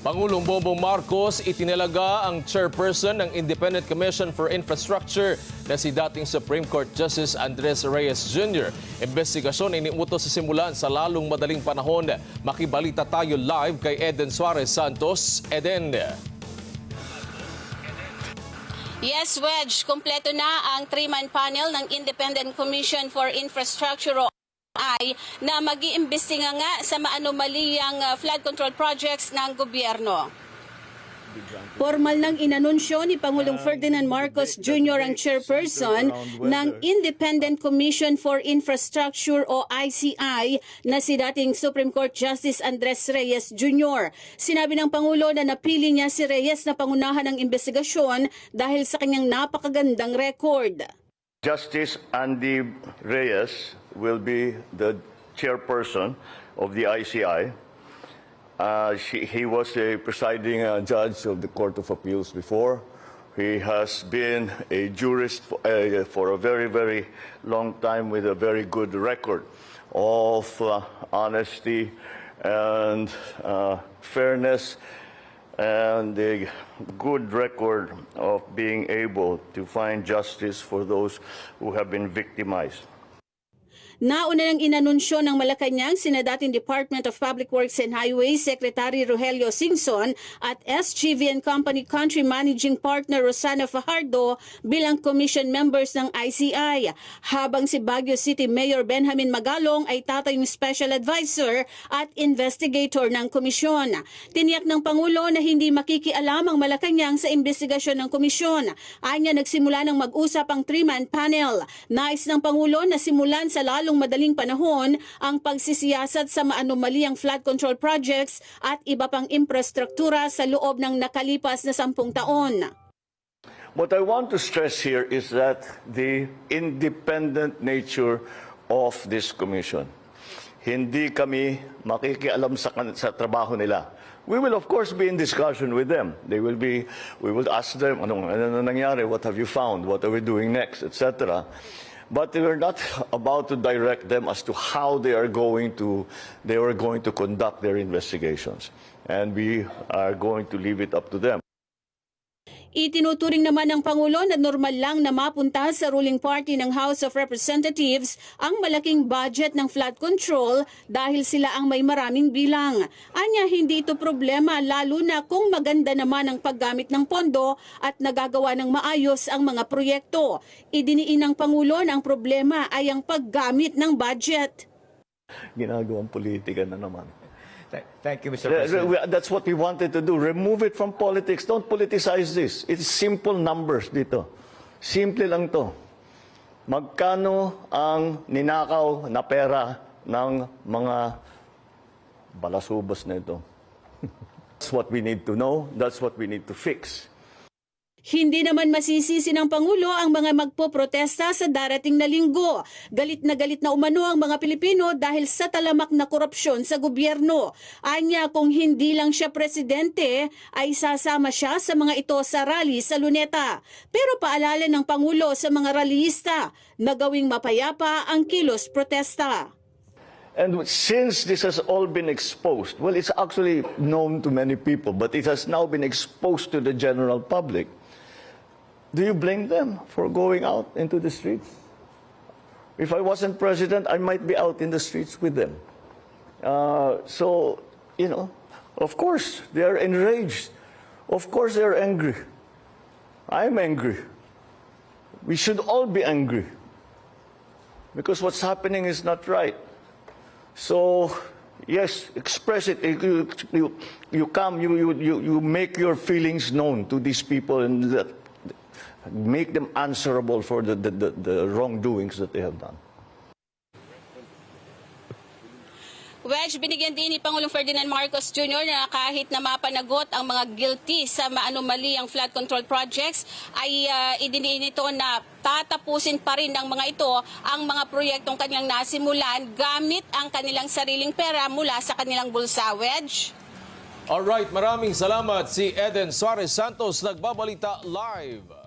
Pangulong Bongbong Marcos itinalaga ang chairperson ng Independent Commission for Infrastructure na si dating Supreme Court Justice Andres Reyes Jr. Investigasyon iniutos sa simulan sa lalong madaling panahon. Makibalita tayo live kay Eden Suarez Santos. Eden. Yes, Wedge. Kompleto na ang 3-man panel ng Independent Commission for Infrastructure na mag-iimbestiga nga sa maanomaliyang flood control projects ng gobyerno. Formal nang inanunsyo ni Pangulong Ferdinand Marcos Jr. ang chairperson ng Independent Commission for Infrastructure o ICI na si dating Supreme Court Justice Andres Reyes Jr. Sinabi ng Pangulo na napili niya si Reyes na pangunahan ng investigasyon dahil sa kanyang napakagandang record. Justice Andy Reyes will be the chairperson of the ICI. He was a presiding judge of the Court of Appeals before. He has been a jurist for a very, very long time with a very good record of honesty and fairness, and a good record of being able to find justice for those who have been victimized. Nauna nang inanunsyo ng Malacanang sina dating Department of Public Works and Highways Secretary Rogelio Singson at SGV and Company Country Managing Partner Rosana Fajardo bilang commission members ng ICI, habang si Baguio City Mayor Benjamin Magalong ay tatayong special advisor at investigator ng komisyon. Tiniyak ng Pangulo na hindi makikialam ang Malacanang sa investigasyon ng komisyon. Anya nagsimula ng mag-usap ang 3-man panel. Nais ng Pangulo na simulan sa lalong madaling panahon ang pagsisiyasat sa maanomaliang flood control projects at iba pang infrastruktura sa loob ng nakalipas na 10 taon. What I want to stress here is that the independent nature of this commission. Hindi kami makikialam sa trabaho nila. We will of course be in discussion with them. We will ask them, ano nangyari, what have you found, what are we doing next, etc. But we're not about to direct them as to how they are going to conduct their investigations. And we are going to leave it up to them. Itinuturing naman ng Pangulo na normal lang na mapunta sa ruling party ng House of Representatives ang malaking budget ng flood control dahil sila ang may maraming bilang. Anya, hindi ito problema lalo na kung maganda naman ang paggamit ng pondo at nagagawa ng maayos ang mga proyekto. Idiniin ng Pangulo na ang problema ay ang paggamit ng budget. Ginagawang politika na naman. Thank you, Mr. President. That's what we wanted to do. Remove it from politics. Don't politicize this. It's simple numbers dito. Simple lang to. Magkano ang ninakaw na pera ng mga balasubas na ito? That's what we need to know. That's what we need to fix. Hindi naman masisisi ng Pangulo ang mga magpoprotesta sa darating na linggo. Galit na umano ang mga Pilipino dahil sa talamak na korupsyon sa gobyerno. Anya, kung hindi lang siya presidente, ay sasama siya sa mga ito sa rally sa Luneta. Pero paalala ng Pangulo sa mga rallyista na gawing mapayapa ang kilos protesta. And since this has all been exposed, well, it's actually known to many people, but it has now been exposed to the general public. Do you blame them for going out into the streets? If I wasn't president, I might be out in the streets with them. So, you know, of course, they are enraged. Of course, they are angry. I'm angry. We should all be angry. Because what's happening is not right. So, yes, express it. You come, you make your feelings known to these people and make them answerable for the wrongdoings that they have done. Wedge, binigyan din ni Pangulong Ferdinand Marcos Jr. na kahit na mapanagot ang mga guilty sa maanomaliang flood control projects, ay idiniin ito na tatapusin pa rin ng mga ito ang mga proyektong kanilang nasimulan gamit ang kanilang sariling pera mula sa kanilang bulsa. Wedge? Alright, maraming salamat si Eden Suarez Santos, nagbabalita live.